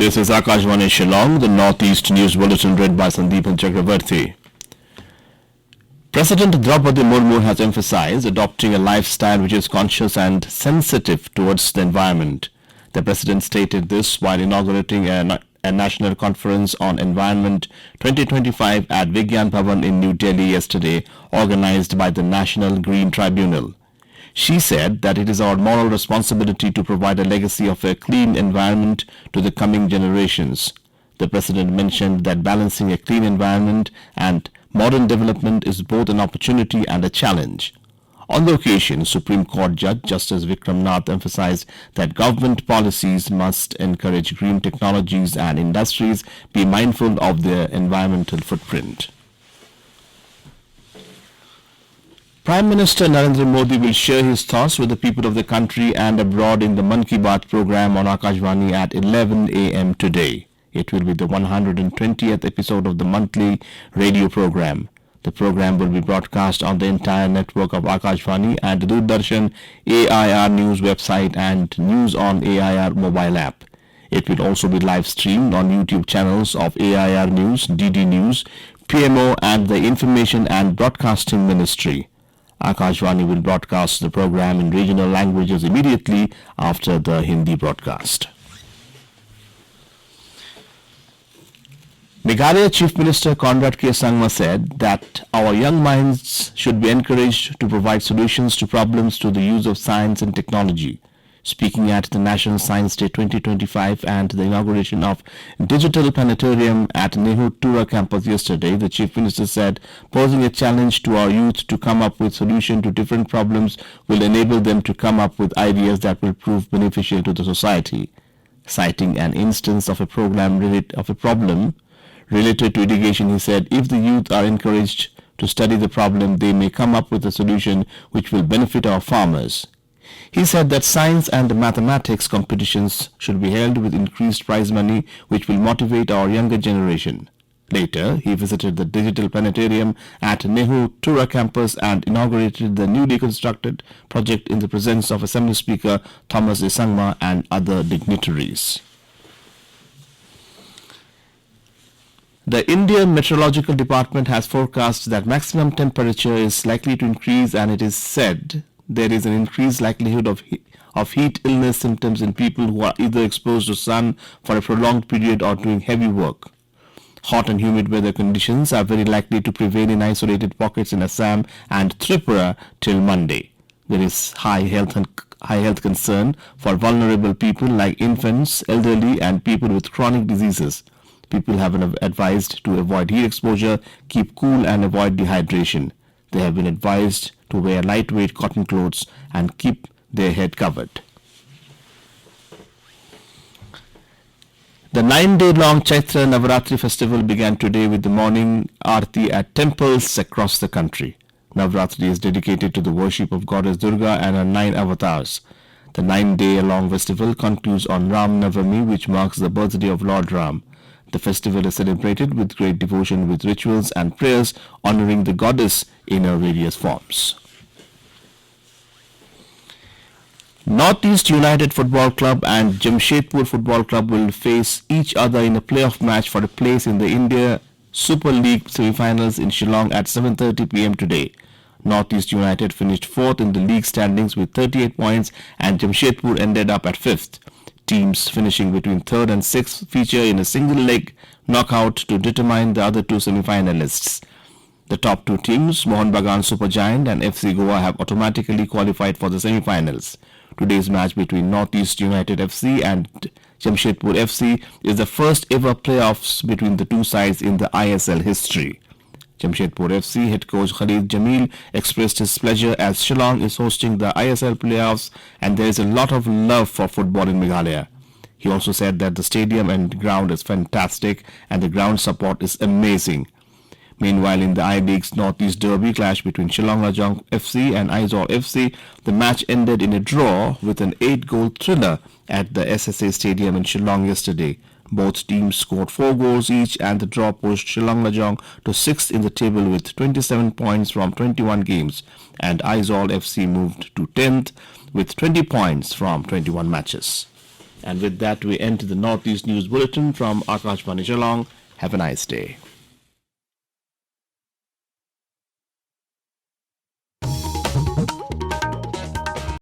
This is AKASHVANI Shillong, the Northeast News Bulletin read by Sandeepan Chakravarti. President Draupadi Murmu has emphasized adopting a lifestyle which is conscious and sensitive towards the environment. The President stated this while inaugurating a National Conference on Environment 2025 at Vigyan Bhavan in New Delhi yesterday, organized by the National Green Tribunal. She said that it is our moral responsibility to provide a legacy of a clean environment to the coming generations. The President mentioned that balancing a clean environment and modern development is both an opportunity and a challenge. On the occasion, Supreme Court Judge Justice Vikram Nath emphasized that government policies must encourage green technologies and industries be mindful of their environmental footprint. Prime Minister Narendra Modi will share his thoughts with the people of the country and abroad in the Mann Ki Baat program on AKASHVANI at 11 a.m. today. It will be the 120th episode of the monthly radio program. The program will be broadcast on the entire network of AKASHVANI and Doordarshan, AIR News website and News on AIR mobile app. It will also be live streamed on YouTube channels of AIR News, DD News, PMO and the Information and Broadcasting Ministry. AKASHVANI will broadcast the program in regional languages immediately after the Hindi broadcast. Meghalaya Chief Minister Conrad K. Sangma said that our young minds should be encouraged to provide solutions to problems through the use of science and technology. Speaking at the National Science Day 2025 and the inauguration of Digital Planetarium at Nehru Tura campus yesterday, the Chief Minister said posing a challenge to our youth to come up with solutions to different problems will enable them to come up with ideas that will prove beneficial to the society. Citing an instance of a problem related to irrigation, he said if the youth are encouraged to study the problem, they may come up with a solution which will benefit our farmers. He said that science and mathematics competitions should be held with increased prize money which will motivate our younger generation. Later, he visited the Digital Planetarium at Nehru Tura campus and inaugurated the newly constructed project in the presence of Assembly Speaker Thomas A. Sangma and other dignitaries. The Indian Meteorological Department has forecast that maximum temperature is likely to increase, and it is said there is an increased likelihood of heat illness symptoms in people who are either exposed to sun for a prolonged period or doing heavy work. Hot and humid weather conditions are very likely to prevail in isolated pockets in Assam and Tripura till Monday. There is high health concern for vulnerable people like infants, elderly and people with chronic diseases. People have been advised to avoid heat exposure, keep cool and avoid dehydration. They have been advised to wear lightweight cotton clothes and keep their head covered. The 9-day-long Chaitra Navaratri festival began today with the morning Aarti at temples across the country. Navaratri is dedicated to the worship of Goddess Durga and her 9 avatars. The 9-day-long festival concludes on Ram Navami, which marks the birthday of Lord Ram. The festival is celebrated with great devotion with rituals and prayers honoring the goddess in her various forms. Northeast United Football Club and Jamshedpur Football Club will face each other in a playoff match for a place in the India Super League semi-finals in Shillong at 7:30 p.m. today. Northeast United finished 4th in the league standings with 38 points and Jamshedpur ended up at 5th. Teams finishing between 3rd and 6th feature in a single-leg knockout to determine the other two semi-finalists. The top two teams, Mohun Bagan Supergiant and FC Goa, have automatically qualified for the semi-finals. Today's match between Northeast United FC and Jamshedpur FC is the first ever playoffs between the two sides in the ISL history. Jamshedpur FC head coach Khalid Jamil expressed his pleasure as Shillong is hosting the ISL playoffs and there is a lot of love for football in Meghalaya. He also said that the stadium and ground is fantastic and the ground support is amazing. Meanwhile, in the I-League's Northeast Derby clash between Shillong Lajong FC and Aizawl FC, the match ended in a draw with an 8-goal thriller at the SSA Stadium in Shillong yesterday. Both teams scored 4 goals each and the draw pushed Shillong Lajong to 6th in the table with 27 points from 21 games, and Aizawl FC moved to 10th with 20 points from 21 matches. And with that, we end the Northeast News Bulletin from AKASHVANI Shillong. Have a nice day.